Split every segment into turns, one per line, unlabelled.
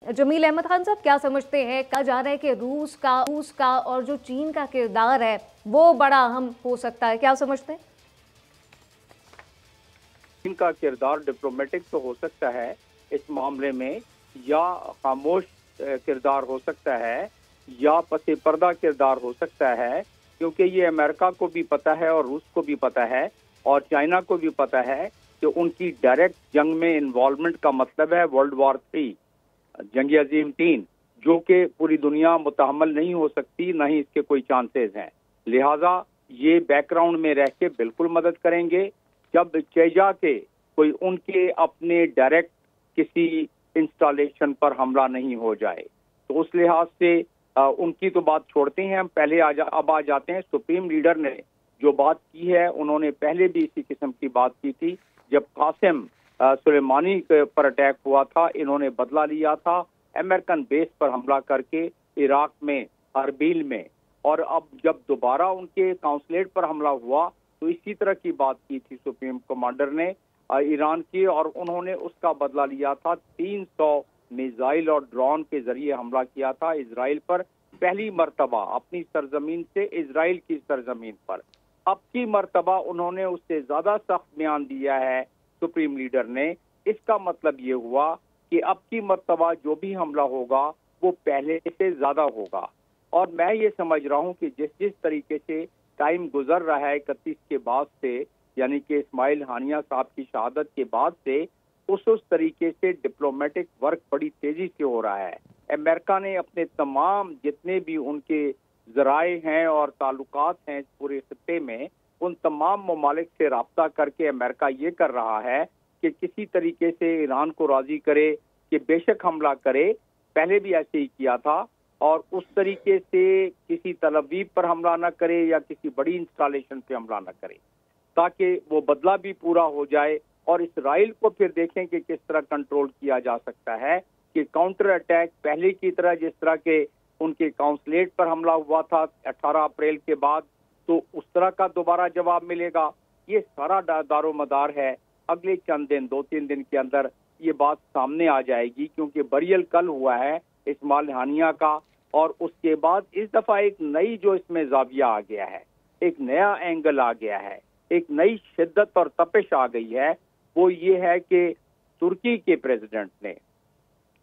जमील अहमद खान साहब, क्या समझते हैं? कहा जा रहा है कि रूस का और जो चीन का किरदार है वो बड़ा अहम हो सकता है, क्या समझते हैं?
चीन का किरदार डिप्लोमेटिक तो हो सकता है इस मामले में, या खामोश किरदार हो सकता है, या पसे पर्दा किरदार हो सकता है, क्योंकि ये अमेरिका को भी पता है और रूस को भी पता है और चाइना को भी पता है कि उनकी डायरेक्ट जंग में इन्वॉल्वमेंट का मतलब है वर्ल्ड वॉर 3, जंग अजीम 3, जो कि पूरी दुनिया मुतहम्मल नहीं हो सकती, ना ही इसके कोई चांसेस हैं। लिहाजा ये बैकग्राउंड में रह के बिल्कुल मदद करेंगे जब चेजा के कोई उनके अपने डायरेक्ट किसी इंस्टॉलेशन पर हमला नहीं हो जाए। तो उस लिहाज से उनकी तो बात छोड़ते हैं हम, पहले अब आ जाते हैं सुप्रीम लीडर ने जो बात की है। उन्होंने पहले भी इसी किस्म की बात की थी जब कासिम सुलेमानी पर अटैक हुआ था। इन्होंने बदला लिया था अमेरिकन बेस पर हमला करके इराक में, अरबील में, और अब जब दोबारा उनके काउंसलेट पर हमला हुआ तो इसी तरह की बात की थी सुप्रीम कमांडर ने ईरान की, और उन्होंने उसका बदला लिया था। 300 मिसाइल और ड्रोन के जरिए हमला किया था इजराइल पर, पहली मर्तबा अपनी सरजमीन से इजराइल की सरजमीन पर। अब की मर्तबा उन्होंने उससे ज्यादा सख्त बयान दिया है सुप्रीम लीडर ने। इसका मतलब ये हुआ कि अब की मर्तबा जो भी हमला होगा वो पहले से ज्यादा होगा। और मैं ये समझ रहा हूँ कि जिस तरीके से टाइम गुजर रहा है 31 के बाद से, यानी कि इस्माइल हानिया साहब की शहादत के बाद से, उस तरीके से डिप्लोमेटिक वर्क बड़ी तेजी से हो रहा है। अमेरिका ने अपने तमाम जितने भी उनके जराए हैं और ताल्लुकात हैं पूरे खत्ते में, उन तमाम ममालिक से राब्ता करके अमेरिका ये कर रहा है कि किसी तरीके से ईरान को राजी करे कि बेशक हमला करे। पहले भी ऐसे ही किया था, और उस तरीके से किसी तलवीब पर हमला न करे या किसी बड़ी इंस्टॉलेशन पे हमला न करे, ताकि वो बदला भी पूरा हो जाए। और इसराइल को फिर देखें कि किस तरह कंट्रोल किया जा सकता है कि काउंटर अटैक पहले की तरह, जिस तरह के उनके काउंसलेट पर हमला हुआ था 18 अप्रैल के बाद, तो उस तरह का दोबारा जवाब मिलेगा। ये सारा दारो मदार है। अगले चंद दिन, 2-3 दिन के अंदर ये बात सामने आ जाएगी, क्योंकि बरियल कल हुआ है इस्माइल हानिया का, और उसके बाद इस दफा एक नई जो इसमें जाविया आ गया है, एक नया एंगल आ गया है, एक नई शिद्दत और तपिश आ गई है। वो ये है कि तुर्की के प्रेसिडेंट ने,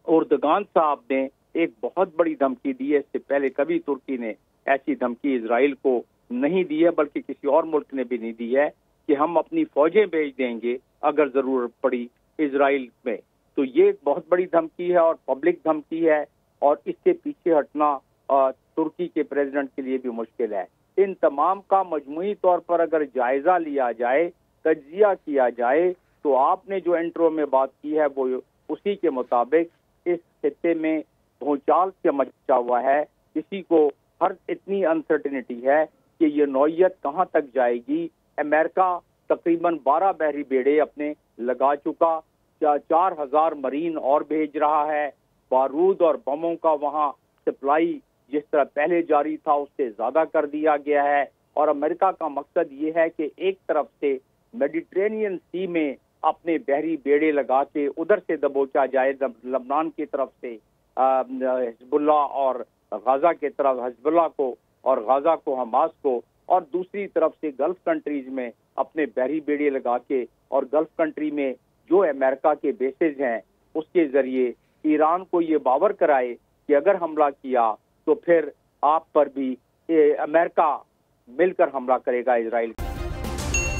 उर्दगान साहब ने एक बहुत बड़ी धमकी दी है। इससे पहले कभी तुर्की ने ऐसी धमकी इजराइल को नहीं दी है, बल्कि किसी और मुल्क ने भी नहीं दी है कि हम अपनी फौजें भेज देंगे अगर जरूरत पड़ी इजराइल में। तो ये एक बहुत बड़ी धमकी है और पब्लिक धमकी है, और इससे पीछे हटना तुर्की के प्रेसिडेंट के लिए भी मुश्किल है। इन तमाम का मजमूई तौर पर अगर जायजा लिया जाए, तज्जिया किया जाए, तो आपने जो इंट्रो में बात की है वो उसी के मुताबिक इस खित्ते में भूचाल से मचा हुआ है। किसी को हर इतनी अनसर्टिनिटी है कि ये नौयत कहाँ तक जाएगी। अमेरिका तकरीबन 12 बहरी बेड़े अपने लगा चुका, 4000 मरीन और भेज रहा है, बारूद और बमों का वहाँ सप्लाई जिस तरह पहले जारी था उससे ज्यादा कर दिया गया है। और अमेरिका का मकसद ये है कि एक तरफ से मेडिटेरेनियन सी में अपने बहरी बेड़े लगा के उधर से दबोचा जाए, लबनान की तरफ से हिजबुल्ला और गाजा की तरफ हिजबुल्ला को और गाजा को हमास को, और दूसरी तरफ से गल्फ कंट्रीज में अपने बहरी बेड़े लगा के, और गल्फ कंट्री में जो अमेरिका के बेसेज हैं उसके जरिए ईरान को ये बावर कराए कि अगर हमला किया तो फिर आप पर भी अमेरिका मिलकर हमला करेगा इजराइल।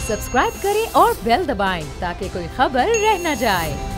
सब्सक्राइब करें और बेल दबाएं ताकि कोई खबर रह न जाए।